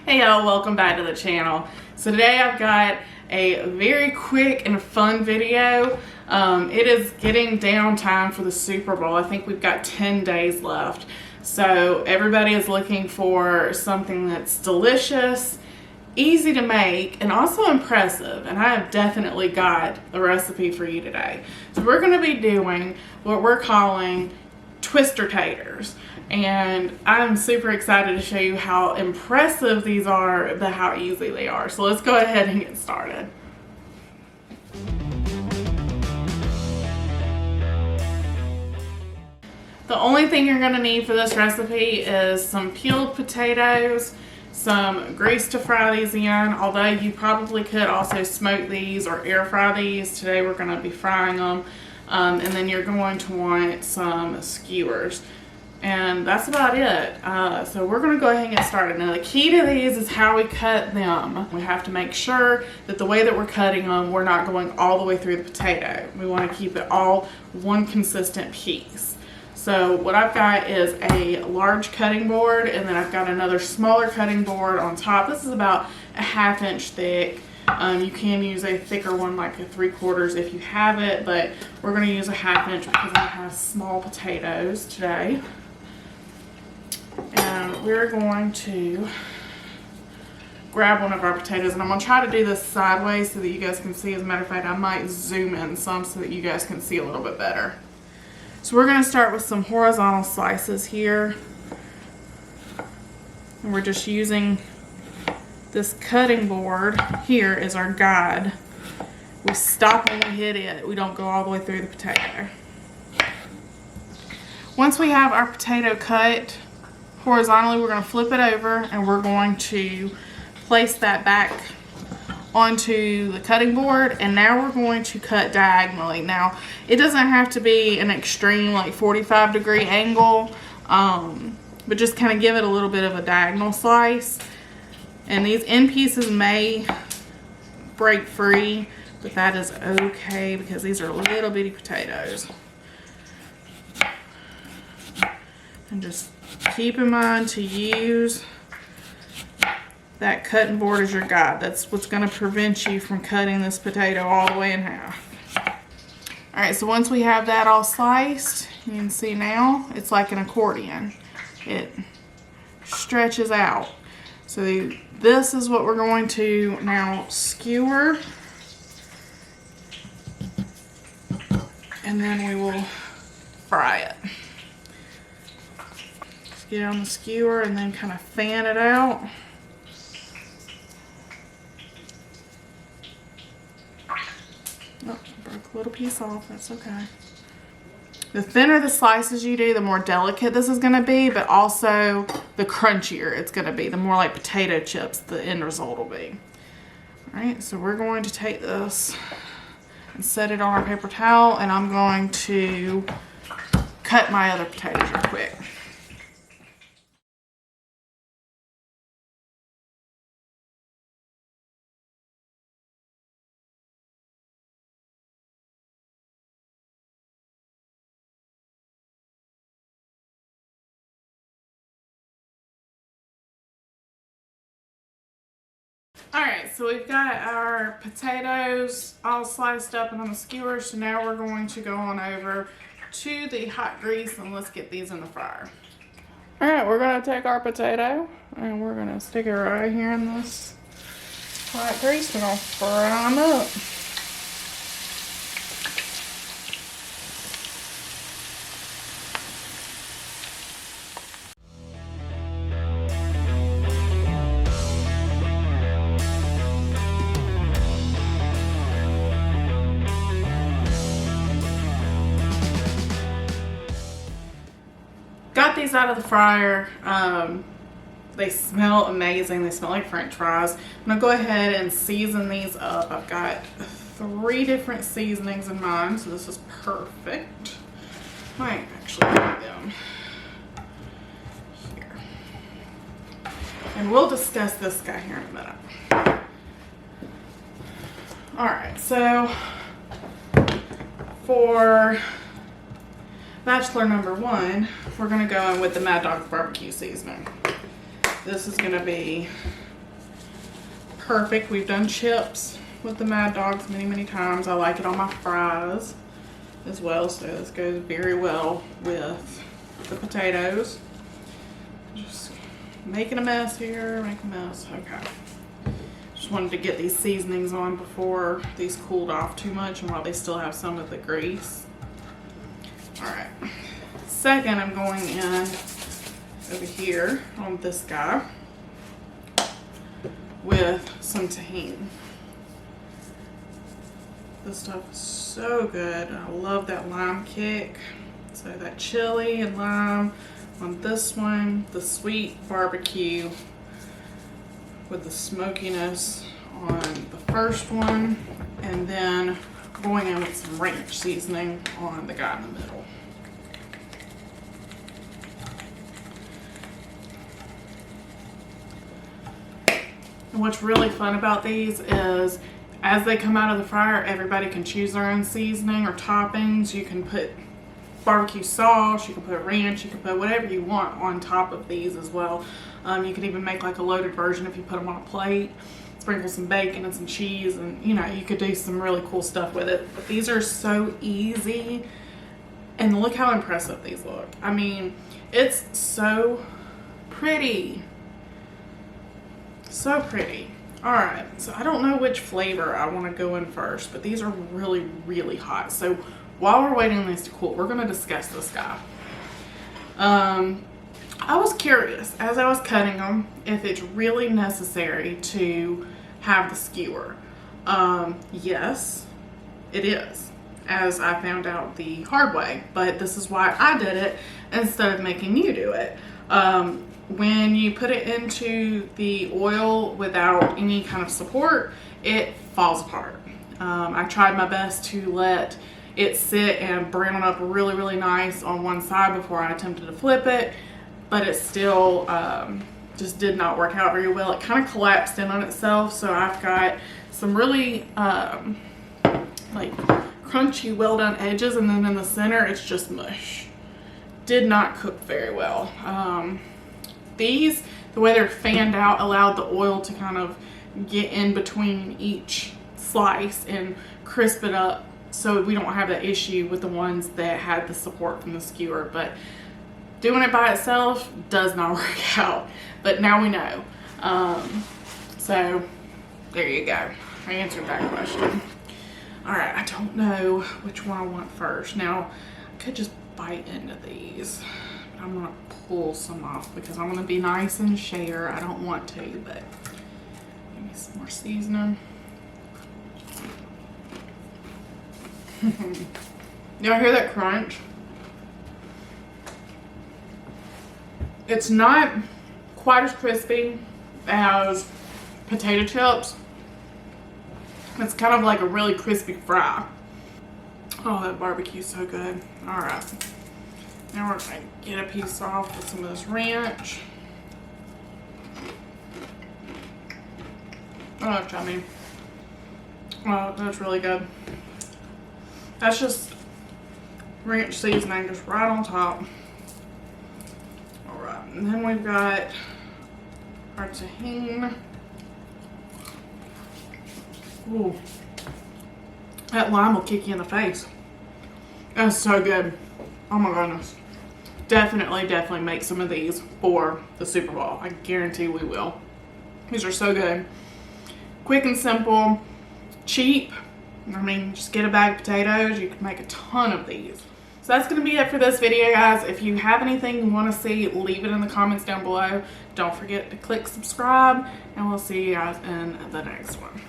Hey y'all, welcome back to the channel. So today I've got a very quick and fun video. It is getting down time for the Super Bowl. I think we've got 10 days left. So everybody is looking for something that's delicious, easy to make, and also impressive. And I have definitely got a recipe for you today. So we're going to be doing what we're calling twister taters. And I'm super excited to show you how impressive these are, but how easy they are. So let's go ahead and get started. The only thing you're going to need for this recipe is some peeled potatoes, some grease to fry these in, although you probably could also smoke these or air fry these. Today we're going to be frying them. And then you're going to want some skewers. And that's about it. So we're going to go ahead and get started. Now the key to these is how we cut them. We have to make sure that the way that we're cutting them, we're not going all the way through the potato. We want to keep it all one consistent piece. So what I've got is a large cutting board, and then I've got another smaller cutting board on top. This is about a 1/2 inch thick. You can use a thicker one like a 3/4 if you have it, but we're going to use a 1/2 inch because I have small potatoes today. And we're going to grab one of our potatoes, and I'm going to try to do this sideways so that you guys can see. As a matter of fact, I might zoom in some so that you guys can see a little bit better. So we're going to start with some horizontal slices here. And we're just using this cutting board here as our guide. We stop when we hit it. We don't go all the way through the potato. Once we have our potato cut horizontally, we're going to flip it over and we're going to place that back onto the cutting board, and now we're going to cut diagonally. Now it doesn't have to be an extreme like 45-degree angle, but just kind of give it a little bit of a diagonal slice. And these end pieces may break free, but that is okay because these are little bitty potatoes. And just keep in mind to use that cutting board as your guide. That's what's going to prevent you from cutting this potato all the way in half. Alright, so once we have that all sliced, you can see now it's like an accordion. It stretches out. So this is what we're going to now skewer. And then we will fry it. Get on the skewer and then kind of fan it out. Oh, broke a little piece off, that's okay. The thinner the slices you do, the more delicate this is going to be, but also the crunchier it's going to be. The more like potato chips the end result will be. Alright, so we're going to take this and set it on our paper towel, and I'm going to cut my other potatoes real quick. Alright, so we've got our potatoes all sliced up and on the skewer, so now we're going to go on over to the hot grease and let's get these in the fryer. Alright, we're going to take our potato and we're going to stick it right here in this hot grease. We're going to fry them up. Got these out of the fryer. They smell amazing. They smell like French fries. I'm gonna go ahead and season these up. I've got 3 different seasonings in mind, so this is perfect. Might actually put them here. And we'll discuss this guy here in a minute. Alright, so for bachelor number 1, we're going to go in with the Mad Dog barbecue seasoning. This is going to be perfect. We've done chips with the Mad Dogs many times. I like it on my fries as well, so this goes very well with the potatoes. Just making a mess here, make a mess. Okay. Just wanted to get these seasonings on before these cooled off too much and while they still have some of the grease. Alright. Second, I'm going in over here on this guy with some tahini. This stuff is so good. I love that lime kick. So that chili and lime on this one, the sweet barbecue with the smokiness on the first one, and then going in with some ranch seasoning on the guy in the middle. And what's really fun about these is as they come out of the fryer, everybody can choose their own seasoning or toppings. You can put barbecue sauce, you can put ranch, you can put whatever you want on top of these as well. You can even make like a loaded version if you put them on a plate, sprinkle some bacon and some cheese, and you know, you could do some really cool stuff with it. But these are so easy, and look how impressive these look. I mean, it's so pretty. So pretty. Alright, so I don't know which flavor I want to go in first, but these are really hot. So while we're waiting on these to cool, we're going to discuss this guy. I was curious as I was cutting them if it's really necessary to have the skewer. Yes, it is, as I found out the hard way, but this is why I did it instead of making you do it. When you put it into the oil without any kind of support, it falls apart. I tried my best to let it sit and brown up really nice on one side before I attempted to flip it, but it still just did not work out very well. It kind of collapsed in on itself, so I've got some really like crunchy, well done edges, and then in the center it's just mush. Did not cook very well. These, the way they're fanned out, allowed the oil to kind of get in between each slice and crisp it up, so we don't have that issue with the ones that had the support from the skewer. But doing it by itself does not work out, but now we know. So there you go, I answered that question. All right, I don't know which one I want first. Now I could just bite into these, but I'm gonna pull some off because I'm gonna be nice and share. I don't want to, but give me some more seasoning. Y'all hear that crunch? It's not quite as crispy as potato chips. It's kind of like a really crispy fry. Oh, that barbecue's so good. All right, now we're gonna get a piece off with some of this ranch. Oh, that's yummy. Oh, that's really good. That's just ranch seasoning just right on top. All right, and then we've got our tahini. Ooh, that lime will kick you in the face. That's so good. Oh my goodness. Definitely make some of these for the Super Bowl. I guarantee we will. These are so good. Quick and simple, cheap. I mean, just get a bag of potatoes. You can make a ton of these. So that's going to be it for this video, guys. If you have anything you want to see, leave it in the comments down below. Don't forget to click subscribe, and we'll see you guys in the next one.